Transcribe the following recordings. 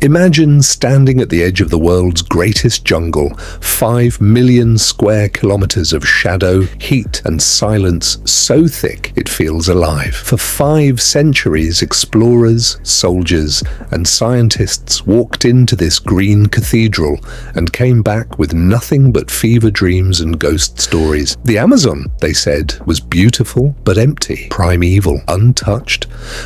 Imagine standing at the edge of the world's greatest jungle, 5 million square kilometers of shadow, heat, and silence so thick it feels alive. For 5 centuries, explorers, soldiers, and scientists walked into this green cathedral and came back with nothing but fever dreams and ghost stories. The Amazon, they said, was beautiful but empty, primeval, untouched,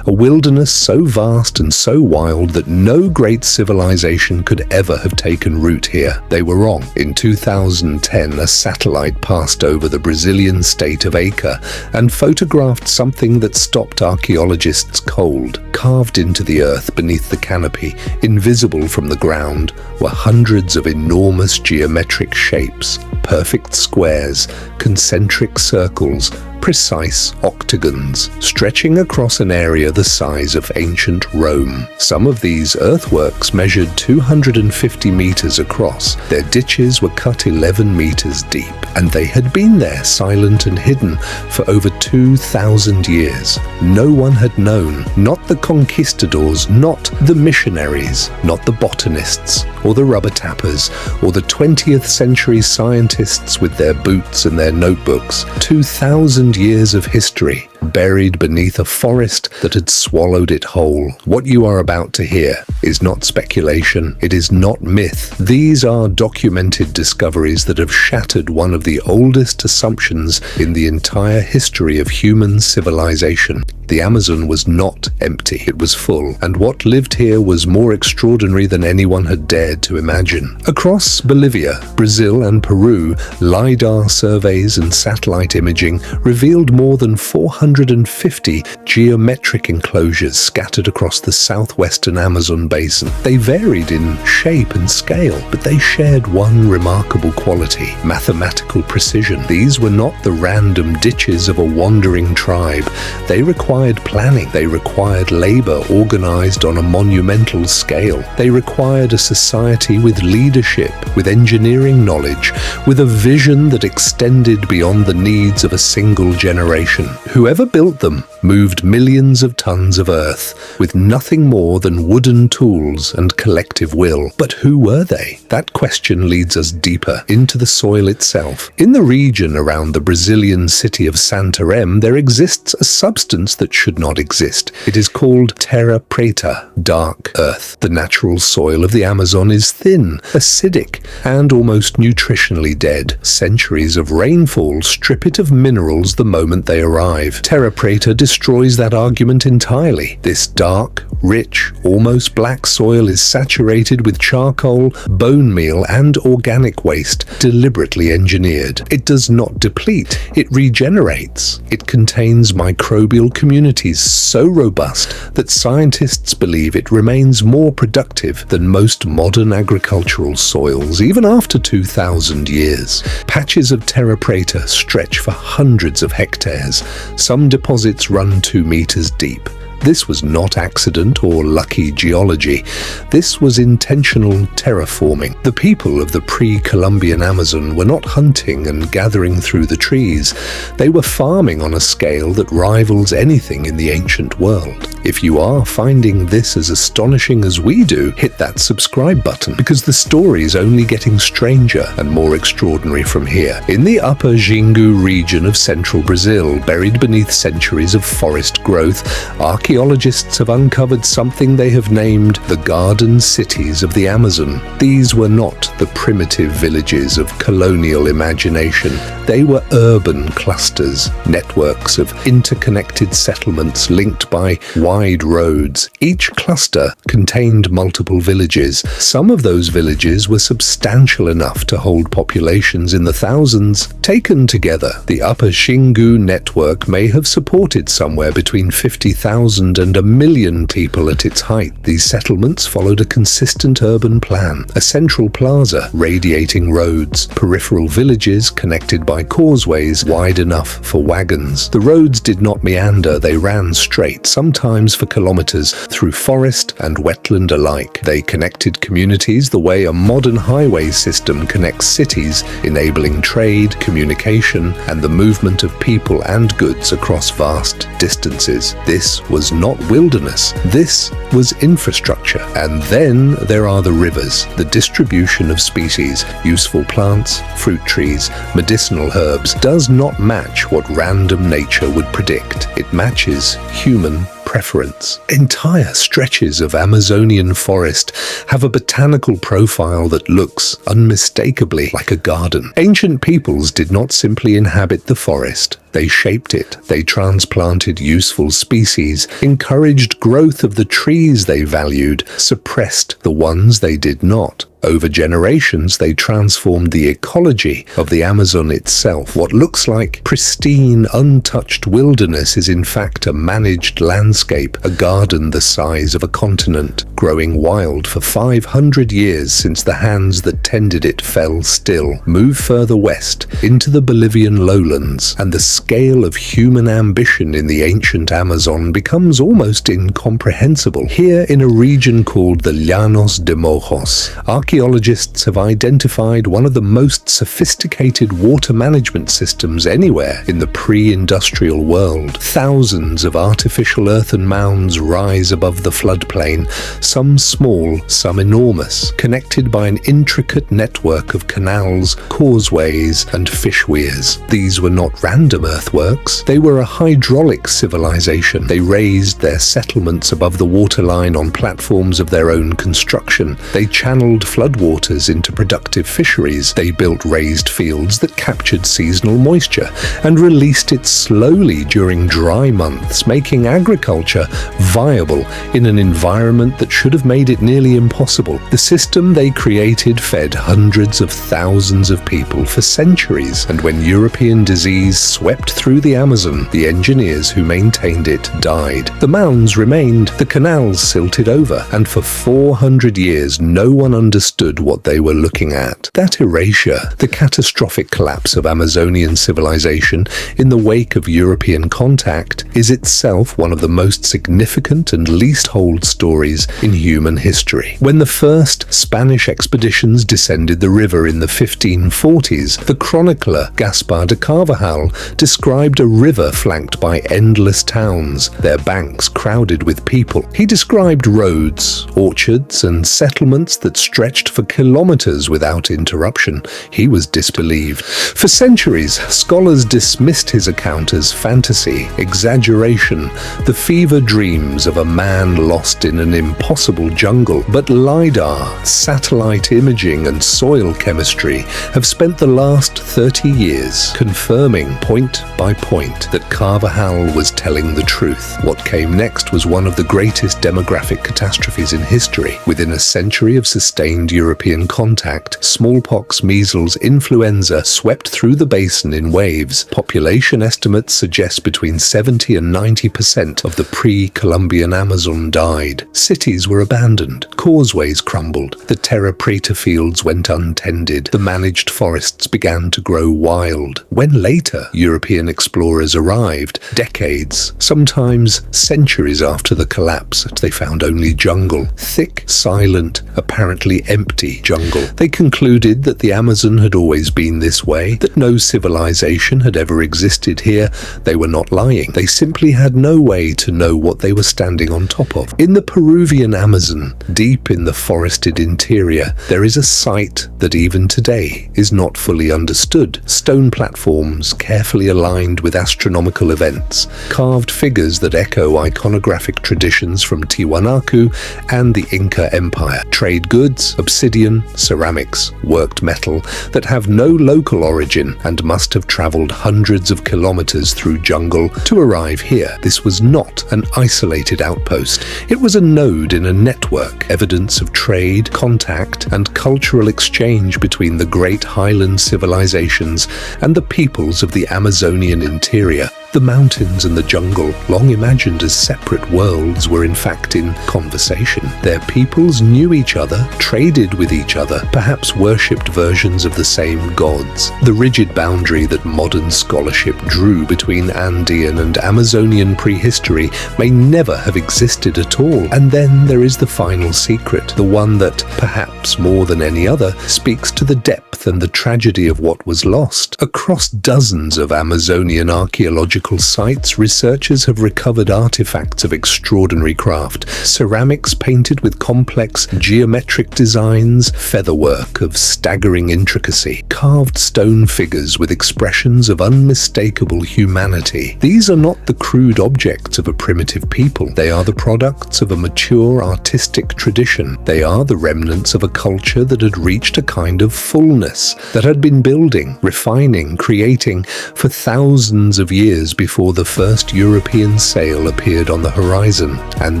a wilderness so vast and so wild that no great civilization could ever have taken root here. They were wrong. In 2010, a satellite passed over the Brazilian state of Acre and photographed something that stopped archaeologists cold. Carved into the earth beneath the canopy, invisible from the ground, were hundreds of enormous geometric shapes, perfect squares, concentric circles, precise octagons, stretching across an area the size of ancient Rome. Some of these earthworks measured 250 meters across. Their ditches were cut 11 meters deep, and they had been there silent and hidden for over 2,000 years. No one had known, not the conquistadors, not the missionaries, not the botanists, or the rubber tappers, or the 20th century scientists with their boots and their notebooks. 2,000 years of history buried beneath a forest that had swallowed it whole. What you are about to hear is not speculation. It is not myth. These are documented discoveries that have shattered one of the oldest assumptions in the entire history of human civilization. The Amazon was not empty. It was full, and what lived here was more extraordinary than anyone had dared to imagine. Across Bolivia, Brazil, and Peru, LiDAR surveys and satellite imaging revealed more than 450 geometric enclosures scattered across the southwestern Amazon basin. They varied in shape and scale, but they shared one remarkable quality: mathematical precision. These were not the random ditches of a wandering tribe. They required planning. They required labor organized on a monumental scale. They required a society with leadership, with engineering knowledge, with a vision that extended beyond the needs of a single generation. Whoever built them moved millions of tons of earth with nothing more than wooden tools and collective will. But who were they? That question leads us deeper into the soil itself. In the region around the Brazilian city of Santarém, there exists a substance that should not exist. It is called terra preta, dark earth. The natural soil of the Amazon is thin, acidic, and almost nutritionally dead. Centuries of rainfall strip it of minerals the moment they arrive. Terra preta destroys that argument entirely. This dark, rich, almost black soil is saturated with charcoal, bone meal, and organic waste, deliberately engineered. It does not deplete, it regenerates. It contains microbial communities so robust that scientists believe it remains more productive than most modern agricultural soils, even after 2,000 years. Patches of terra preta stretch for hundreds of hectares. Some deposits run 2 meters deep. This was not accident or lucky geology. This was intentional terraforming. The people of the pre-Columbian Amazon were not hunting and gathering through the trees. They were farming on a scale that rivals anything in the ancient world. If you are finding this as astonishing as we do, hit that subscribe button, because the story is only getting stranger and more extraordinary from here. In the upper Xingu region of central Brazil, buried beneath centuries of forest growth, archaeologists have uncovered something they have named the Garden Cities of the Amazon. These were not the primitive villages of colonial imagination. They were urban clusters, networks of interconnected settlements linked by wide roads. Each cluster contained multiple villages. Some of those villages were substantial enough to hold populations in the thousands. Taken together, the Upper Xingu network may have supported somewhere between 50,000 and 1 million people at its height. These settlements followed a consistent urban plan: a central plaza, radiating roads, peripheral villages connected by causeways wide enough for wagons. The roads did not meander, they ran straight, sometimes for kilometers, through forest and wetland alike. They connected communities the way a modern highway system connects cities, enabling trade, communication, and the movement of people and goods across vast distances. This was was not wilderness. This was infrastructure. And then there are the rivers, the distribution of species, useful plants, fruit trees, medicinal herbs, does not match what random nature would predict. It matches human preference. Entire stretches of Amazonian forest have a botanical profile that looks unmistakably like a garden. Ancient peoples did not simply inhabit the forest. They shaped it. They transplanted useful species, encouraged growth of the trees they valued, suppressed the ones they did not. Over generations, they transformed the ecology of the Amazon itself. What looks like pristine, untouched wilderness is in fact a managed landscape, a garden the size of a continent, growing wild for 500 years since the hands that tended it fell still. Move further west, into the Bolivian lowlands, and the scale of human ambition in the ancient Amazon becomes almost incomprehensible. Here in a region called the Llanos de Mojos, archaeologists have identified one of the most sophisticated water management systems anywhere in the pre-industrial world. Thousands of artificial earthen mounds rise above the floodplain, some small, some enormous, connected by an intricate network of canals, causeways, and fish weirs. These were not random earthworks. They were a hydraulic civilization. They raised their settlements above the waterline on platforms of their own construction. They channeled floodwaters into productive fisheries. They built raised fields that captured seasonal moisture and released it slowly during dry months, making agriculture viable in an environment that should have made it nearly impossible. The system they created fed hundreds of thousands of people for centuries, and when European disease swept through the Amazon, the engineers who maintained it died. The mounds remained, the canals silted over, and for 400 years no one understood what they were looking at. That erasure, the catastrophic collapse of Amazonian civilization in the wake of European contact, is itself one of the most significant and least told stories in human history. When the first Spanish expeditions descended the river in the 1540s, the chronicler Gaspar de Carvajal described a river flanked by endless towns, their banks crowded with people. He described roads, orchards, and settlements that stretched for kilometers without interruption. He was disbelieved. For centuries, scholars dismissed his account as fantasy, exaggeration, the fever dreams of a man lost in an impossible jungle. But LiDAR, satellite imaging, and soil chemistry have spent the last 30 years confirming point by point that Carvajal was telling the truth. What came next was one of the greatest demographic catastrophes in history. Within a century of sustained European contact, smallpox, measles, influenza swept through the basin in waves. Population estimates suggest between 70 and 90% of the pre-Columbian Amazon died. Cities were abandoned, causeways crumbled, the terra preta fields went untended, the managed forests began to grow wild. When later European explorers arrived, decades, sometimes centuries after the collapse, they found only jungle. Thick, silent, apparently empty jungle. They concluded that the Amazon had always been this way, that no civilization had ever existed here. They were not lying. They simply had no way to know what they were standing on top of. In the Peruvian Amazon, deep in the forested interior, there is a site that even today is not fully understood. Stone platforms carefully aligned with astronomical events, carved figures that echo iconographic traditions from Tiwanaku and the Inca Empire, trade goods, obsidian, ceramics, worked metal that have no local origin and must have traveled hundreds of kilometers through jungle to arrive here. This was not an isolated outpost. It was a node in a network, evidence of trade, contact, and cultural exchange between the great highland civilizations and the peoples of the Amazonian interior. The mountains and the jungle, long imagined as separate worlds, were in fact in conversation. Their peoples knew each other, traded with each other, perhaps worshipped versions of the same gods. The rigid boundary that modern scholarship drew between Andean and Amazonian prehistory may never have existed at all. And then there is the final secret, the one that, perhaps more than any other, speaks to the depth and the tragedy of what was lost. Across dozens of Amazonian archaeological archaeological sites, researchers have recovered artifacts of extraordinary craft, ceramics painted with complex geometric designs, featherwork of staggering intricacy, carved stone figures with expressions of unmistakable humanity. These are not the crude objects of a primitive people. They are the products of a mature artistic tradition. They are the remnants of a culture that had reached a kind of fullness, that had been building, refining, creating for thousands of years before the first European sail appeared on the horizon, and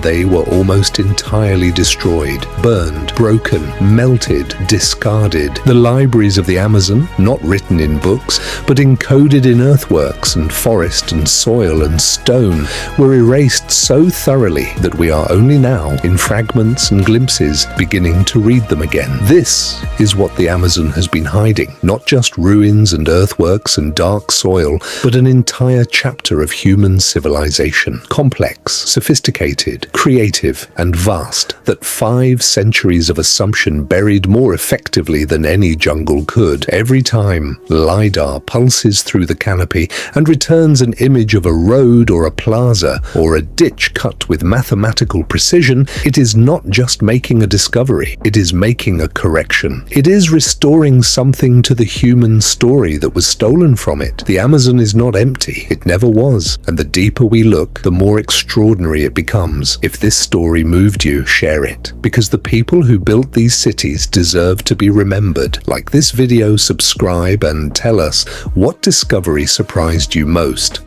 they were almost entirely destroyed, burned, broken, melted, discarded. The libraries of the Amazon, not written in books, but encoded in earthworks and forest and soil and stone, were erased so thoroughly that we are only now, in fragments and glimpses, beginning to read them again. This is what the Amazon has been hiding, not just ruins and earthworks and dark soil, but an entire chapter of human civilization, complex, sophisticated, creative, and vast, that 5 centuries of assumption buried more effectively than any jungle could. Every time LiDAR pulses through the canopy and returns an image of a road or a plaza or a ditch cut with mathematical precision, it is not just making a discovery, it is making a correction. It is restoring something to the human story that was stolen from it. The Amazon is not empty. It never was. And the deeper we look, the more extraordinary it becomes. If this story moved you, share it. Because the people who built these cities deserve to be remembered. Like this video, subscribe, and tell us what discovery surprised you most.